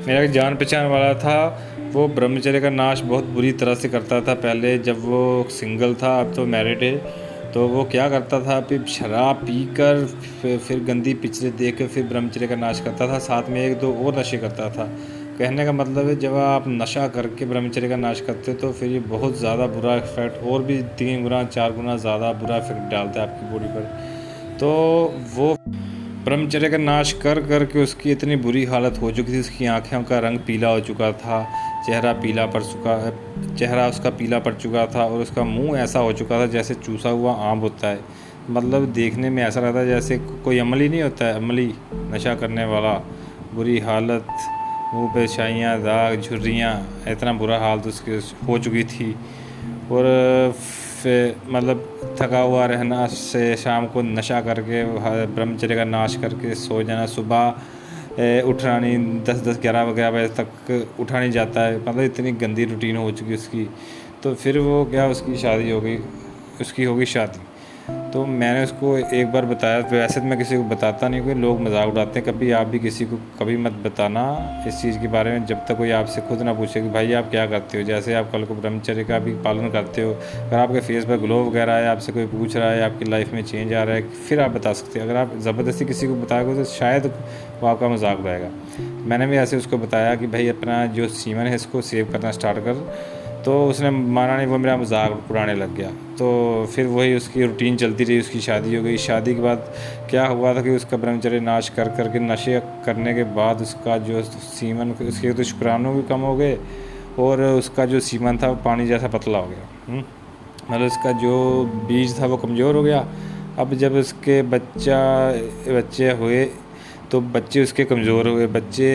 मेरा एक जान पहचान वाला था, वो ब्रह्मचर्य का नाश बहुत बुरी तरह से करता था। पहले जब वो सिंगल था, अब तो मैरिड है। तो वो क्या करता था, फिर शराब पीकर फिर गंदी पिक्चरें देख कर फिर ब्रह्मचर्य का नाश करता था। साथ में एक दो और नशे करता था। कहने का मतलब है, जब आप नशा करके ब्रह्मचर्य का नाश करते हो तो फिर ये बहुत ज़्यादा बुरा इफ़ेक्ट, और भी 3 गुना 4 गुना ज़्यादा बुरा इफ़ेक्ट डालता है आपकी बॉडी पर। तो वो ब्रह्मचर्य का नाश कर कर के उसकी इतनी बुरी हालत हो चुकी थी, उसकी आँखों का रंग पीला हो चुका था, चेहरा उसका पीला पड़ चुका था, और उसका मुंह ऐसा हो चुका था जैसे चूसा हुआ आम होता है। मतलब देखने में ऐसा लगता है जैसे कोई अमली नहीं होता है, अमली नशा करने वाला। बुरी हालत, मुंह पे शाइयाँ, दाग, झुर्रियाँ, इतना बुरा हाल तो उसकी हो चुकी थी। और फिर मतलब थका हुआ रहना, से शाम को नशा करके ब्रह्मचर्य का नाश करके सो जाना। सुबह उठना नहीं, 10-10 11-11 बजे तक उठा नहीं जाता है। मतलब इतनी गंदी रूटीन हो चुकी उसकी। तो फिर वो क्या, उसकी शादी हो गई, उसकी हो गई शादी। तो मैंने उसको एक बार बताया, वैसे तो मैं किसी को बताता नहीं, कोई लोग मजाक उड़ाते हैं। कभी आप भी किसी को कभी मत बताना इस चीज़ के बारे में, जब तक कोई आपसे खुद ना पूछे कि भाई आप क्या करते हो। जैसे आप कल को ब्रह्मचर्य का भी पालन करते हो, अगर आपके फेस पर ग्लो वगैरह है, आपसे कोई पूछ रहा है, आपकी लाइफ में चेंज आ रहा है, फिर आप बता सकते हैं। अगर आप ज़बरदस्ती किसी को बताओगे तो शायद वो आपका मजाक उड़ाएगा। मैंने भी ऐसे उसको बताया कि भाई अपना जो सीमन है इसको सेव करना स्टार्ट कर। तो उसने माना नहीं, वो मेरा मजाक उड़ाने लग गया। तो फिर वही उसकी रूटीन चलती रही। उसकी शादी हो गई। शादी के बाद क्या हुआ था कि उसका ब्रह्मचर्य नाश कर करके नशे करने के बाद उसका जो सीमन, उसके तो शुक्राणु भी कम हो गए, और उसका जो सीमन था वो पानी जैसा पतला हो गया। मतलब उसका जो बीज था वो कमज़ोर हो गया। अब जब उसके बच्चे हुए तो बच्चे उसके कमज़ोर हुए। बच्चे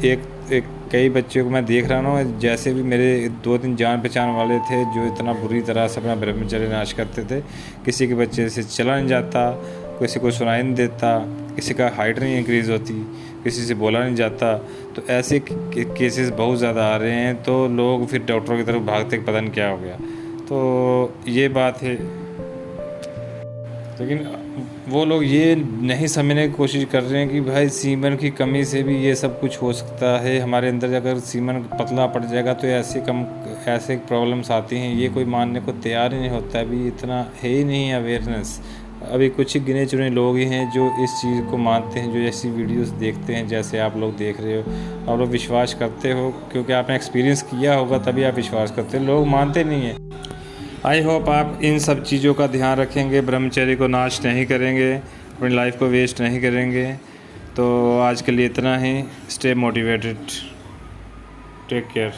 एक एक कई बच्चों को मैं देख रहा हूँ, जैसे भी मेरे 2-3 जान पहचान वाले थे जो इतना बुरी तरह से अपना ब्रह्मचर्य नाश करते थे। किसी के बच्चे से चला नहीं जाता, किसी को सुनाई नहीं देता, किसी का हाइट नहीं इंक्रीज़ होती, किसी से बोला नहीं जाता। तो ऐसे केसेस बहुत ज़्यादा आ रहे हैं। तो लोग फिर डॉक्टरों की तरफ भागते, पता नहीं क्या हो गया। तो ये बात है। लेकिन वो लोग ये नहीं समझने की कोशिश कर रहे हैं कि भाई सीमन की कमी से भी ये सब कुछ हो सकता है हमारे अंदर। अगर सीमन पतला पड़ जाएगा तो ऐसे प्रॉब्लम्स आती हैं। ये कोई मानने को तैयार ही नहीं होता। अभी इतना है ही नहीं अवेयरनेस। अभी कुछ ही गिने चुने लोग ही हैं जो इस चीज़ को मानते हैं, जो ऐसी वीडियोस देखते हैं जैसे आप लोग देख रहे हो। आप लोग विश्वास करते हो क्योंकि आपने एक्सपीरियंस किया होगा, तभी आप विश्वास करते हो। लोग मानते नहीं हैं। आई होप आप इन सब चीज़ों का ध्यान रखेंगे, ब्रह्मचर्य को नाश नहीं करेंगे, अपनी लाइफ को वेस्ट नहीं करेंगे। तो आज के लिए इतना ही। Stay motivated, take care.